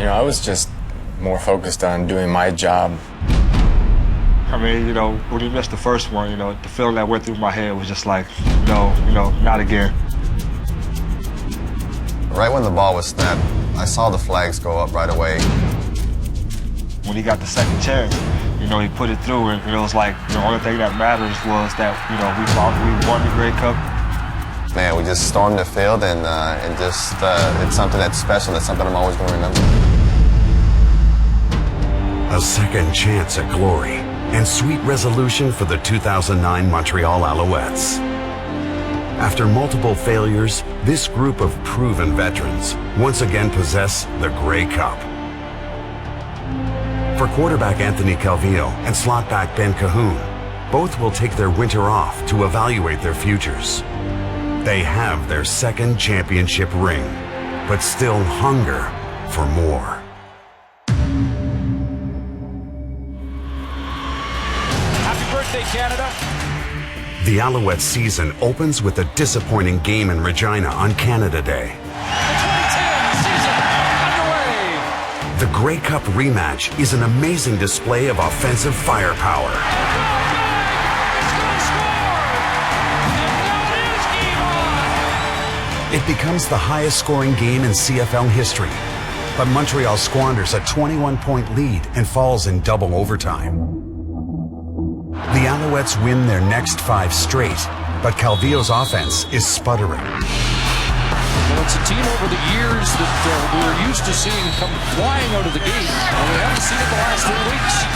I was just more focused on doing my job. I mean, when he missed the first one, the feeling that went through my head was just like, no, not again. Right when the ball was snapped, I saw the flags go up right away. When he got the second chance, he put it through, and it was like the only thing that matters was that, we won the Grey Cup. Man, we just stormed the field, and just, it's something that's special. That's something I'm always going to remember. A second chance at glory and sweet resolution for the 2009 Montreal Alouettes. After multiple failures, this group of proven veterans once again possess the Grey Cup. For quarterback Anthony Calvillo and slot back Ben Cahoon, both will take their winter off to evaluate their futures. They have their second championship ring, but still hunger for more. Happy birthday, Canada. The Alouettes season opens with a disappointing game in Regina on Canada Day. The Grey Cup rematch is an amazing display of offensive firepower. It becomes the highest scoring game in CFL history, but Montreal squanders a 21-point lead and falls in double overtime. The Alouettes win their next 5 straight, but Calvillo's offense is sputtering. Well, it's a team over the years that we were used to seeing come flying out of the gate, and we haven't seen it the last 3 weeks.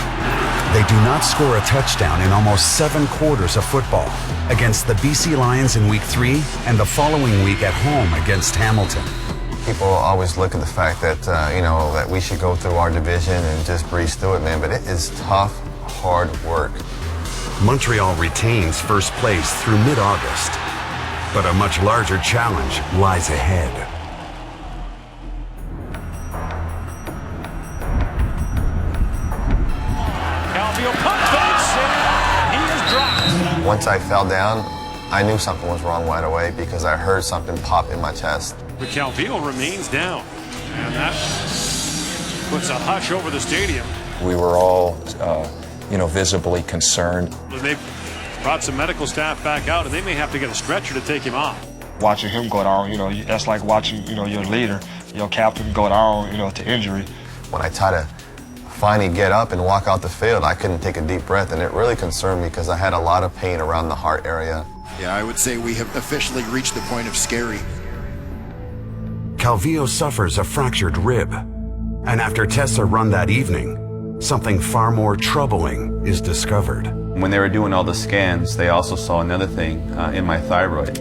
They do not score a touchdown in almost 7 quarters of football against the BC Lions in week 3 and the following week at home against Hamilton. People always look at the fact that, that we should go through our division and just breeze through it, man, but it is tough, hard work. Montreal retains first place through mid-August, but a much larger challenge lies ahead. Calvillo pump fakes, and he is dropped. Once I fell down, I knew something was wrong right away because I heard something pop in my chest. But Calvillo remains down, and that puts a hush over the stadium. We were all, visibly concerned. They've brought some medical staff back out, and they may have to get a stretcher to take him off. Watching him go down, that's like watching, your leader, your captain go down, to injury. When I tried to finally get up and walk out the field, I couldn't take a deep breath, and it really concerned me because I had a lot of pain around the heart area. Yeah, I would say we have officially reached the point of scary. Calvillo suffers a fractured rib, and after tests are run that evening, something far more troubling is discovered. When they were doing all the scans, they also saw another thing in my thyroid.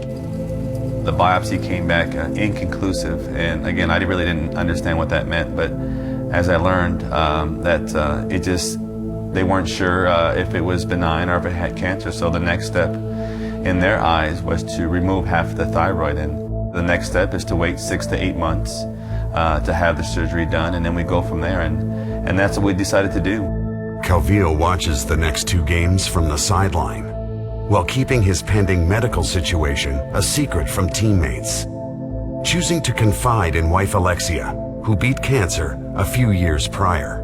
The biopsy came back inconclusive, and again, I really didn't understand what that meant, but as I learned they weren't sure if it was benign or if it had cancer, so the next step in their eyes was to remove half the thyroid, and the next step is to wait 6 to 8 months to have the surgery done, and then we go from there, and that's what we decided to do. Calvillo watches the next 2 games from the sideline, while keeping his pending medical situation a secret from teammates, choosing to confide in wife Alexia, who beat cancer a few years prior.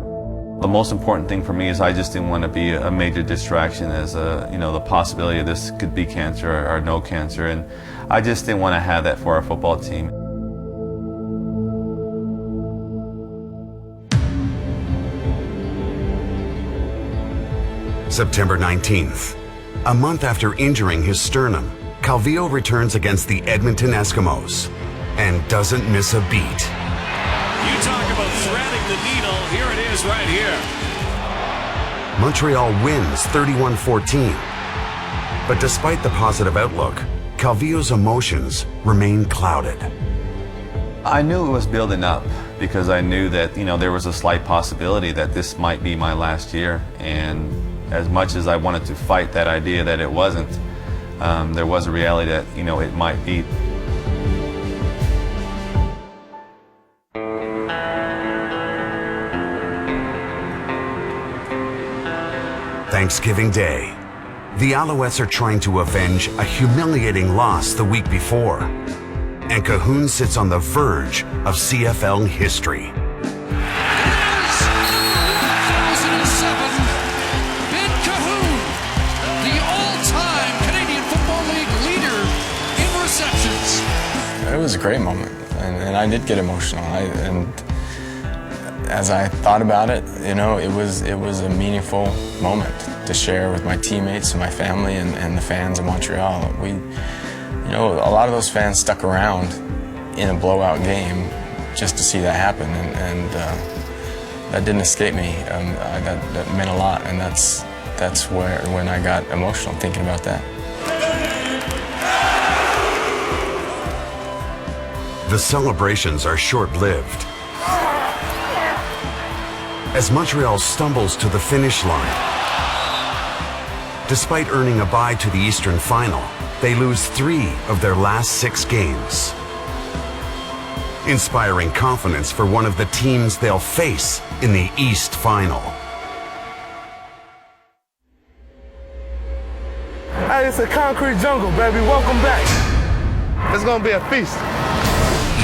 The most important thing for me is I just didn't want to be a major distraction as the possibility of this could be cancer or no cancer, and I just didn't want to have that for our football team. September 19th. A month after injuring his sternum, Calvillo returns against the Edmonton Eskimos and doesn't miss a beat. You talk about threading the needle, here it is right here. Montreal wins 31-14. But despite the positive outlook, Calvillo's emotions remain clouded. I knew it was building up because I knew that, there was a slight possibility that this might be my last year, and as much as I wanted to fight that idea that it wasn't, there was a reality that, it might be. Thanksgiving Day. The Alouettes are trying to avenge a humiliating loss the week before, and Cahoon sits on the verge of CFL history. was a great moment, and I did get emotional. And as I thought about it, you know, it was a meaningful moment to share with my teammates and my family and the fans of Montreal. You know, a lot of those fans stuck around in a blowout game just to see that happen, and that didn't escape me. That meant a lot, and that's when I got emotional thinking about that. The celebrations are short-lived. As Montreal stumbles to the finish line, despite earning a bye to the Eastern Final, they lose 3 of their last 6 games. Inspiring confidence for one of the teams they'll face in the East Final. Hey, it's a concrete jungle, baby. Welcome back. It's gonna be a feast.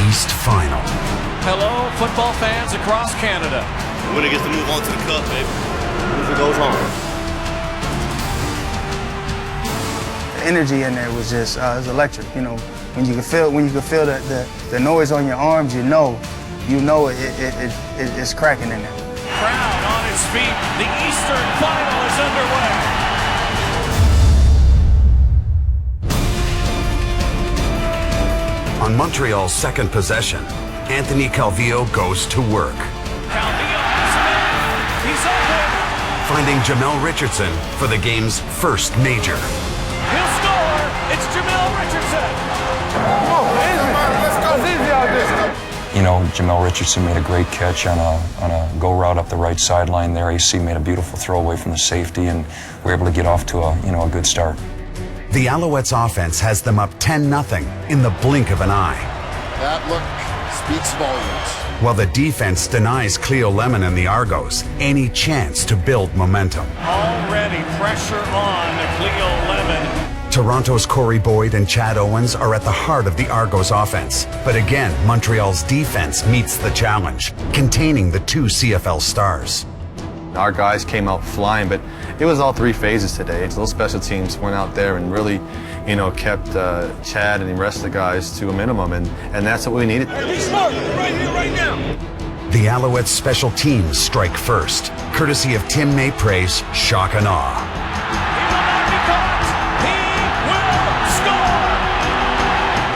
East Final. Hello, football fans across Canada. The winner gets to move on to the cup, baby. Loser goes home. The energy in there was just it was electric. You know, when you can feel the noise on your arms, you know it's cracking in there. Crowd on its feet. The Eastern Final is underway. On Montreal's second possession, Anthony Calvillo goes to work. Calvillo has a man. He's open. Finding Jamel Richardson for the game's first major. He'll score. It's Jamel Richardson. Let's go. It's easy out there. You know, Jamel Richardson made a great catch on a go route up the right sideline there. AC made a beautiful throw away from the safety, and we were able to get off to a good start. The Alouettes offense has them up 10-0 in the blink of an eye. That look speaks volumes. While the defense denies Cleo Lemon and the Argos any chance to build momentum. Already pressure on Cleo Lemon. Toronto's Corey Boyd and Chad Owens are at the heart of the Argos offense. But again, Montreal's defense meets the challenge, containing the 2 CFL stars. Our guys came out flying, but it was all 3 phases today. Those special teams went out there and really, you know, kept Chad and the rest of the guys to a minimum, and that's what we needed. Hey, be smart. Right here, right now. The Alouettes special teams strike first, courtesy of Tim Maypre's Shock and Awe.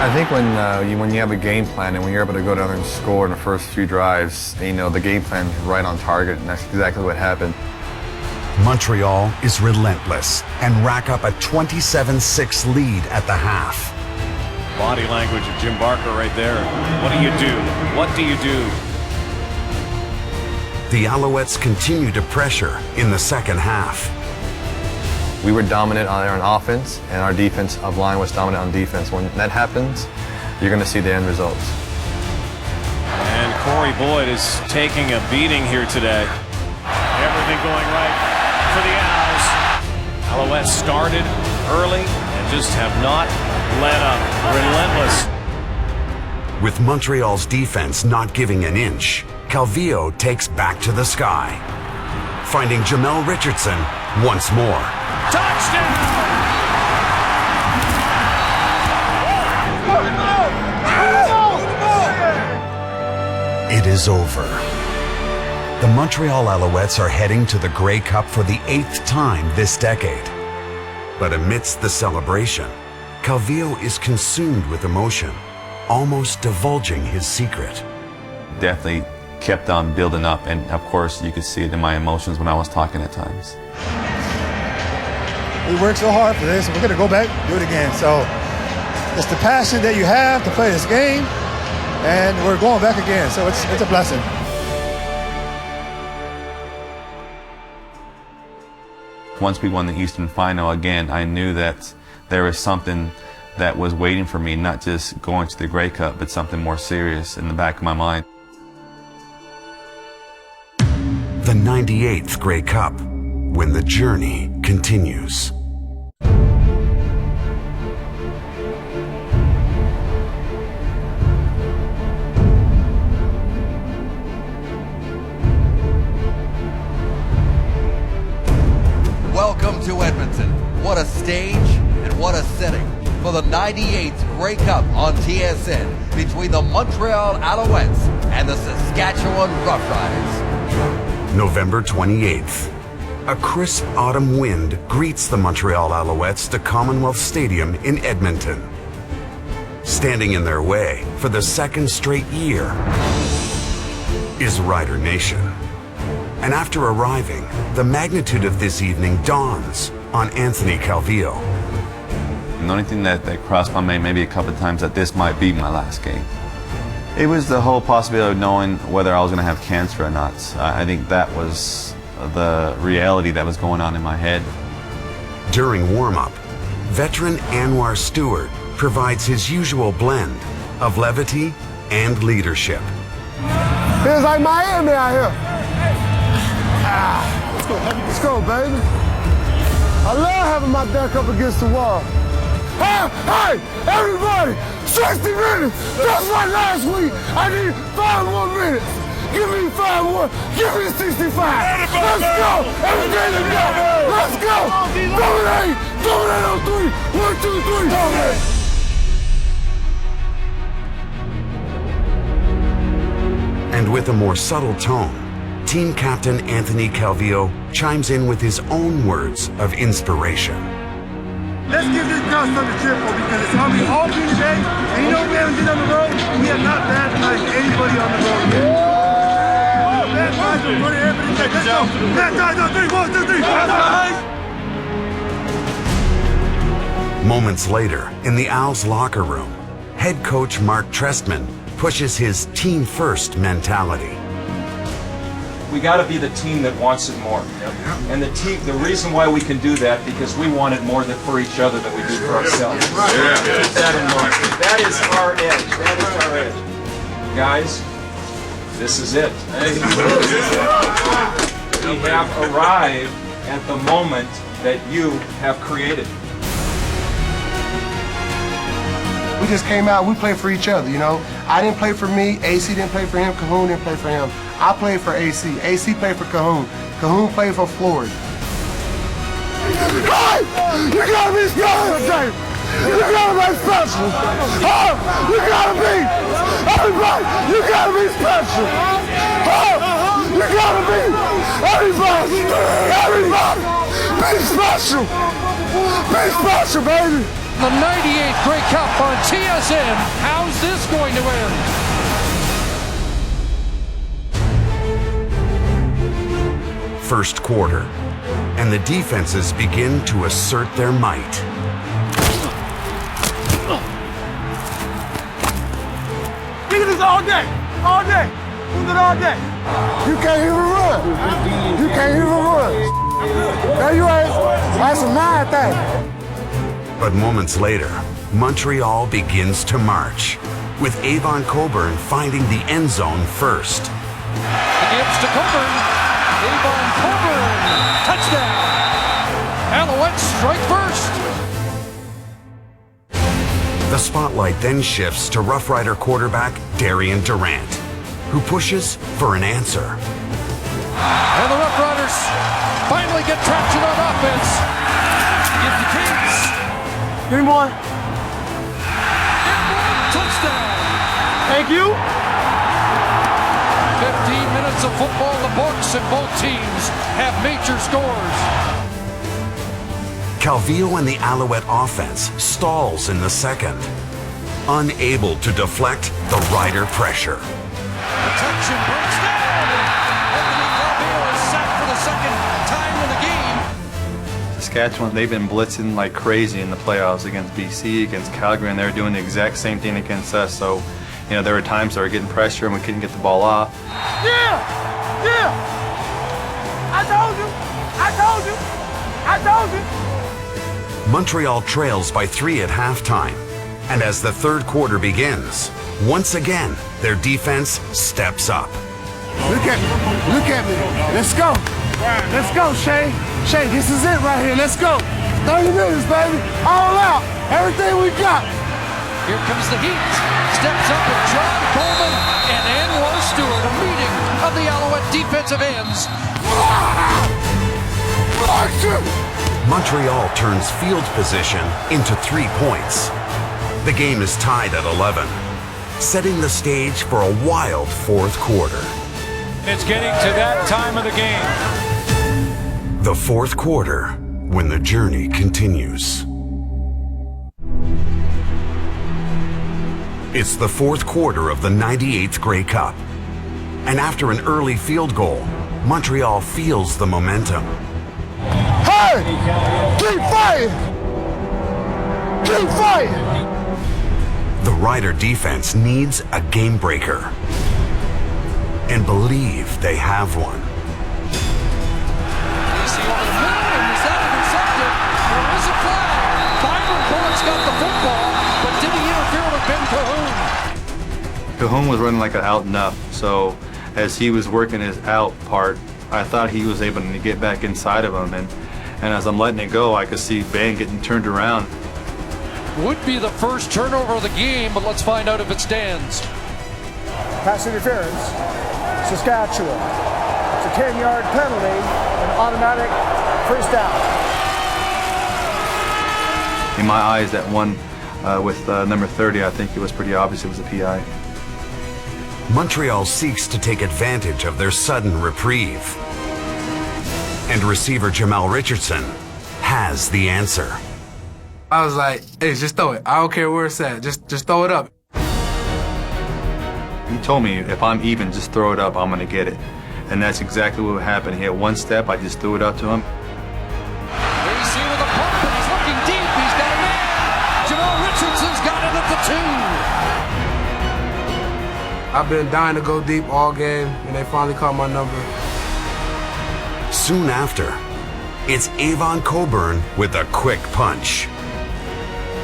I think when you have a game plan and when you're able to go down there and score in the first few drives, you know, the game plan is right on target, and that's exactly what happened. Montreal is relentless and rack up a 27-6 lead at the half. Body language of Jim Barker right there. What do you do? What do you do? The Alouettes continue to pressure in the second half. We were dominant on offense, and our defensive line was dominant on defense. When that happens, you're going to see the end results. And Corey Boyd is taking a beating here today. Everything going right for the Owls. Alouettes started early and just have not let up. Relentless. With Montreal's defense not giving an inch, Calvillo takes back to the sky, finding Jamel Richardson once more. Touchdown! It is over. The Montreal Alouettes are heading to the Grey Cup for the 8th time this decade. But amidst the celebration, Calvillo is consumed with emotion, almost divulging his secret. Definitely kept on building up, and of course you could see it in my emotions when I was talking at times. We worked so hard for this, and we're going to go back and do it again. So it's the passion that you have to play this game, and we're going back again. So it's a blessing. Once we won the Eastern Final again, I knew that there was something that was waiting for me, not just going to the Grey Cup, but something more serious in the back of my mind. The 98th Grey Cup, when the journey continues. Welcome to Edmonton. What a stage and what a setting for the 98th Grey Cup on TSN. between the Montreal Alouettes and the Saskatchewan Roughriders. November 28th. A crisp autumn wind greets the Montreal Alouettes to Commonwealth Stadium in Edmonton. Standing in their way for the second straight year is Rider Nation. And after arriving, the magnitude of this evening dawns on Anthony Calvillo. The only thing that crossed my mind maybe a couple of times that this might be my last game. It was the whole possibility of knowing whether I was going to have cancer or not. I think that was the reality that was going on in my head. During warm-up, veteran Anwar Stewart provides his usual blend of levity and leadership. Feels like Miami out here. Let's go, baby. I love having my back up against the wall. Hey, everybody, 60 minutes, just like last week. I need 5 more minutes. Give me 5 more, give me 65. Let's go, everything to go. Let's go. Dominate on 3. 1, 2, 3, dominate. And with a more subtle tone, team captain Anthony Calvillo chimes in with his own words of inspiration. Let's give this guy something to cheer for because it's going to be all game today. And you know we haven't been on the road. We have not baptized anybody on the road yet. Baptized them for everybody today. Let's go. Baptized on 3. 1, 2, 3. Baptized. Moments later, in the Owls locker room, head coach Mark Trestman pushes his team-first mentality. We got to be the team that wants it more. And the reason why we can do that, because we want it more than for each other than we do for ourselves. Keep that in mind. That is our edge. That is our edge. Guys, this is it. We have arrived at the moment that you have created. We just came out, we played for each other, you know. I didn't play for me, AC didn't play for him, Cahoon didn't play for him. I played for AC, AC played for Cahoon, Cahoon played for Floyd. Hey! You gotta be special, James! You gotta be special! Oh! You gotta be! Everybody! You gotta be special! Oh! You gotta be! Everybody! Everybody! Be special! Be special, baby! The 98th Grey Cup on TSN. How's this going to end? First quarter, and the defenses begin to assert their might. Look at this all day! All day! Look at all day! You can't even run! You can't even run! No, you ain't. That's a 9 thing. But moments later, Montreal begins to march, with Avon Coburn finding the end zone first. The gives to Coburn. Avon Coburn. Touchdown. Alouettes strike first. The spotlight then shifts to Rough Rider quarterback Darian Durant, who pushes for an answer. And the Rough Riders finally get traction on offense. Give the Kings. Give me one. Touchdown. Thank you. 15 minutes of football in the books, and both teams have major scores. Calvillo and the Alouette offense stalls in the second, unable to deflect the Rider pressure. Protection breaks down. Anthony Calvillo is sacked for the second time in the game. Saskatchewan, they've been blitzing like crazy in the playoffs against BC, against Calgary, and they're doing the exact same thing against us. So, you know, there were times they were getting pressure and we couldn't get the ball off. Yeah! Yeah! I told you! I told you! I told you! Montreal trails by 3 at halftime, and as the third quarter begins, once again, their defense steps up. Look at me. Look at me. Let's go. Let's go, Shay. Shay, this is it right here. Let's go. 30 minutes, baby. All out. Everything we got. Here comes the heat. Steps up with John Coleman and Anwar Stewart. A meeting of the Alouette defensive ends. Montreal turns field position into 3 points. The game is tied at 11. setting the stage for a wild fourth quarter. It's getting to that time of the game. The fourth quarter, when the journey continues. It's the fourth quarter of the 98th Grey Cup. And after an early field goal, Montreal feels the momentum. Hey! Keep fighting! Keep fighting! The Rider defense needs a game breaker. And believe they have one. Casey over the middle, and is that intercepted? There is a flag. Byron Bullock's got the football, but did he interfere with Ben Cahoon? Cahoon was running like an out and up, so as he was working his out part, I thought he was able to get back inside of him, and as I'm letting it go, I could see Ben getting turned around. Would be the first turnover of the game, but let's find out if it stands. Pass interference, Saskatchewan. It's a 10-yard penalty, an automatic first down. In my eyes, that one with number 30, I think it was pretty obvious it was a PI. Montreal seeks to take advantage of their sudden reprieve. And receiver Jamal Richardson has the answer. I was like, hey, just throw it. I don't care where it's at. Just throw it up. He told me if I'm even, just throw it up, I'm going to get it. And that's exactly what happened. He had one step, I just threw it up to him. AC with a pump, and he's looking deep. He's got a man. Jamal Richardson's got it at the 2. I've been dying to go deep all game, and they finally called my number. Soon after, it's Avon Coburn with a quick punch.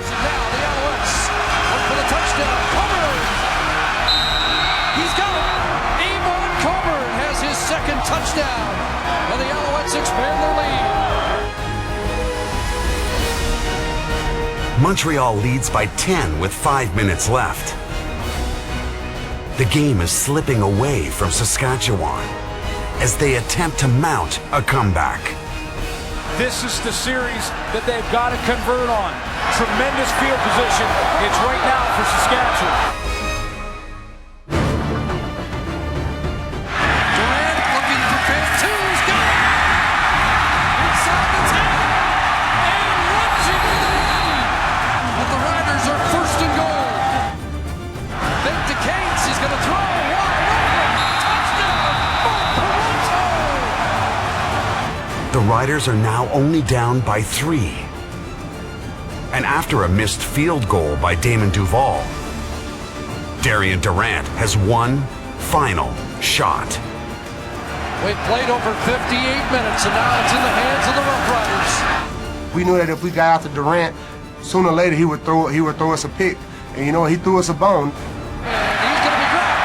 So now the Alouettes look for the touchdown. Coburn! He's got it! Avon Coburn has his second touchdown. And the Alouettes expand their lead. Montreal leads by 10 with 5 minutes left. The game is slipping away from Saskatchewan as they attempt to mount a comeback. This is the series that they've got to convert on. Tremendous field position. It's right now for Saskatchewan. Durant looking for phase 2. He's got it! Inside the 10. And launching to the lead. But the Riders are first and goal. Fake to Cates. He's going to throw. Wide open. Touchdown. Toronto. The Riders are now only down by 3. And after a missed field goal by Damon Duval, Darian Durant has one final shot. We've played over 58 minutes, and now it's in the hands of the Rough Riders. We knew that if we got after Durant, sooner or later he would throw us a pick. And you know, he threw us a bone. And he's going to be dropped.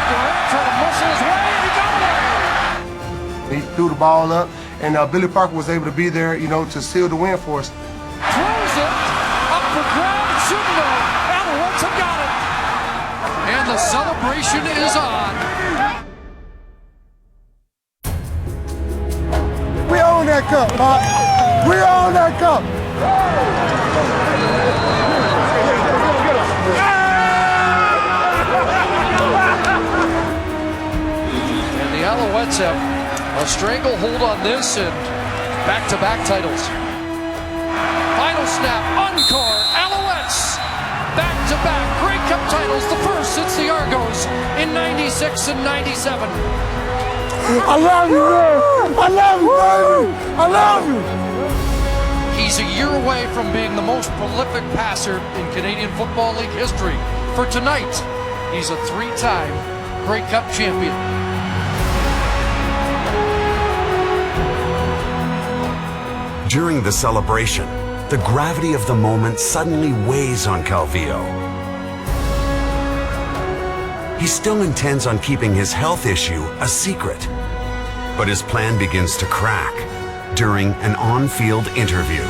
Durant trying to muscle his way, and he got there. He threw the ball up, and Billy Parker was able to be there, you know, to seal the win for us. Throws it up for grabs. Shouldn't have. Alouettes have got it. And the celebration is on. We own that cup, Pop. We own that cup. And the Alouettes have a stranglehold on this and back-to-back titles. Final snap, encore, Alouettes. Back-to-back Grey Cup titles, the first since the Argos in 96 and 97. I love you, man. I love you, baby. I love you. He's a year away from being the most prolific passer in Canadian Football League history. For tonight, he's a 3-time Grey Cup champion. During the celebration, the gravity of the moment suddenly weighs on Calvillo. He still intends on keeping his health issue a secret, but his plan begins to crack during an on-field interview.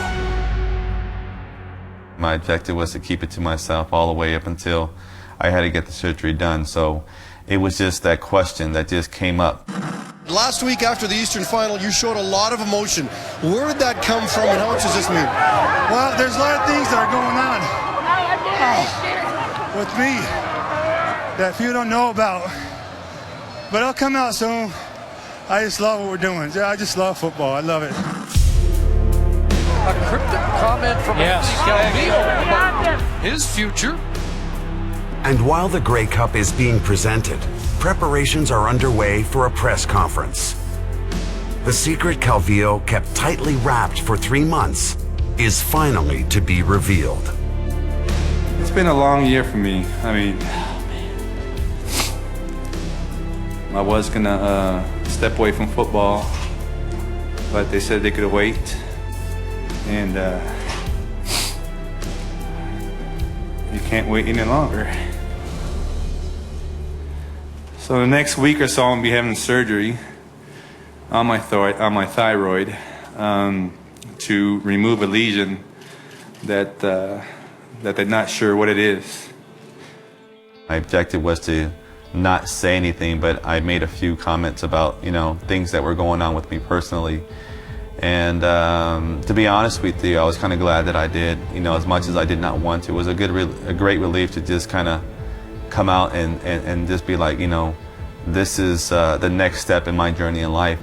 My objective was to keep it to myself all the way up until I had to get the surgery done. So it was just that question that just came up. Last week after the Eastern Final, you showed a lot of emotion. Where did that come from, and how much does this mean? Well, there's a lot of things that are going on with me. that people don't know about. But it'll come out soon. I just love what we're doing. I just love football. I love it. A cryptic comment from Calvillo about his future. And while the Grey Cup is being presented, preparations are underway for a press conference. The secret Calvillo kept tightly wrapped for 3 months is finally to be revealed. It's been a long year for me. I mean, I was gonna step away from football, but they said they could wait. And you can't wait any longer. So the next week or so, I'm gonna be having surgery on my thyroid to remove a lesion that they're not sure what it is. My objective was to not say anything, but I made a few comments about, you know, things that were going on with me personally. And to be honest with you, I was kind of glad that I did, you know, as much as I did not want to. It was a great relief to just kind of come out and just be like, you know, this is the next step in my journey in life.